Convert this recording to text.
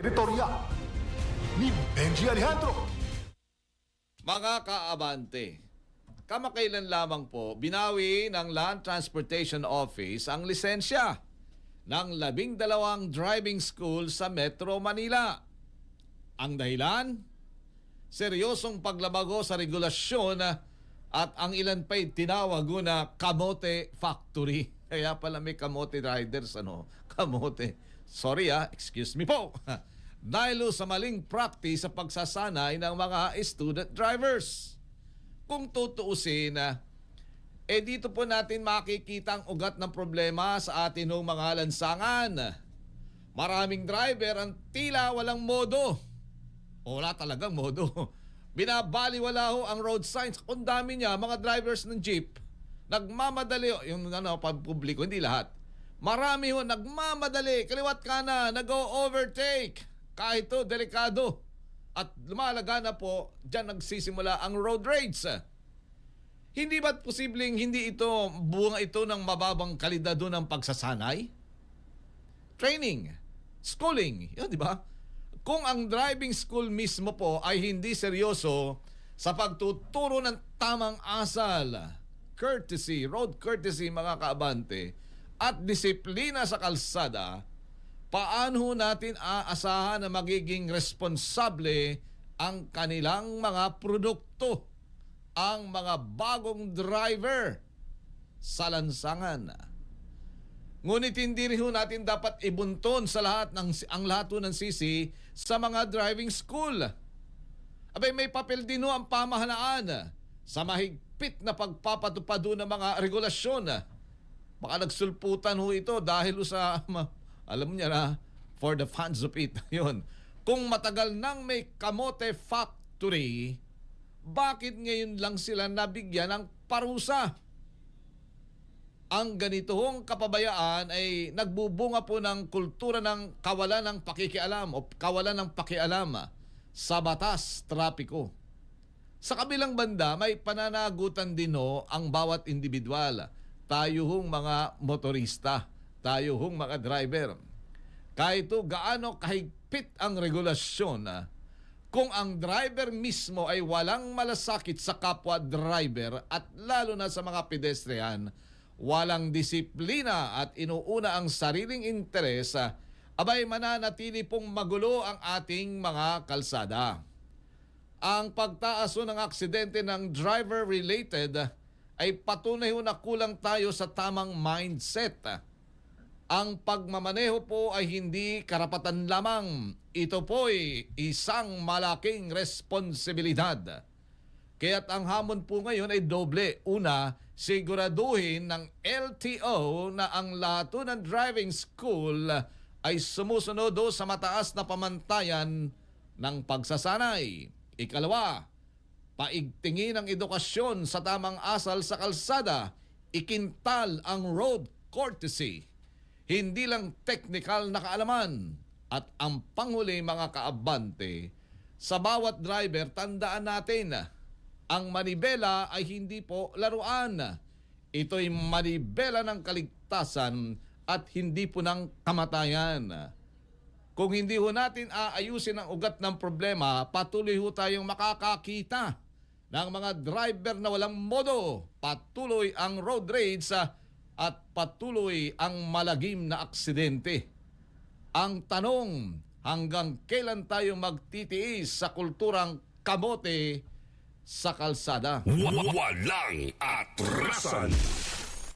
Teritorya ni Benji Alejandro. Mga kaabante, kamakailan lamang po binawi ng Land Transportation Office ang lisensya ng 12 driving school sa Metro Manila. Ang dahilan? Seryosong paglabago sa regulasyon at ang ilan pa'y tinawag na kamote factory. Kaya pala may kamote riders, kamote. Sorry excuse me po. Dahil sa maling practice sa pagsasanay ng mga student drivers. Kung tutuusin, dito po natin makikita ang ugat ng problema sa atin ng mga lansangan. Maraming driver ang tila walang modo. Wala talagang modo. Binabaliwala ho ang road signs. Kung dami niya, mga drivers ng jeep, nagmamadali, yung pampubliko, hindi lahat. Marami ho, nagmamadali, kaliwat kanan, nag-overtake. Kahit ito, delikado. At lumalaga na po, dyan nagsisimula ang road rage. Hindi ba't posibleng hindi ito bunga ito ng mababang kalidad ng pagsasanay? Training, schooling, yun, di ba? Kung ang driving school mismo po ay hindi seryoso sa pagtuturo ng tamang asal, courtesy, road courtesy mga kaabante, at disiplina sa kalsada, paano natin aasahan na magiging responsable ang kanilang mga produkto, ang mga bagong driver sa lansangan? Ngunit hindi rin natin dapat ibunton sa ang lahat ng sisi sa mga driving school. Abay, may papel din ang pamahalaan sa mahigpit na pagpapatupad ng mga regulasyon. Baka nagsulputan ito dahil sa alam niya na, for the fans of it. Yun. Kung matagal nang may kamote factory, bakit ngayon lang sila nabigyan ng parusa? Ang ganitong kapabayaan ay nagbubunga po ng kultura ng kawalan ng pakikialam o kawalan ng pakialam sa batas trapiko. Sa kabilang banda, may pananagutan din ang bawat individual. Tayo hong mga motorista, tayo hong mga driver. Kahit gaano kahigpit ang regulasyon, kung ang driver mismo ay walang malasakit sa kapwa driver at lalo na sa mga pedestrian, walang disiplina at inuuna ang sariling interes, abay mananatili pong magulo ang ating mga kalsada. Ang pagtaas ng aksidente ng driver-related ay patunay na kulang tayo sa tamang mindset. Ang pagmamaneho po ay hindi karapatan lamang. Ito po ay isang malaking responsibilidad. Kaya't ang hamon po ngayon ay doble. Una, siguraduhin ng LTO na ang lahat ng driving school ay sumusunod sa mataas na pamantayan ng pagsasanay. Ikalawa, paigtingin ang edukasyon sa tamang asal sa kalsada. Ikintal ang road courtesy. Hindi lang technical na kaalaman. At ang panghuli mga kaabante, sa bawat driver, tandaan natin, ang manibela ay hindi po laruan. Ito'y manibela ng kaligtasan at hindi po ng kamatayan. Kung hindi natin aayusin ang ugat ng problema, patuloy tayong makakakita ng mga driver na walang modo. Patuloy ang road rage at patuloy ang malagim na aksidente. Ang tanong, hanggang kailan tayo magtitiis sa kulturang kamote sa kalsada? Walang atrasan.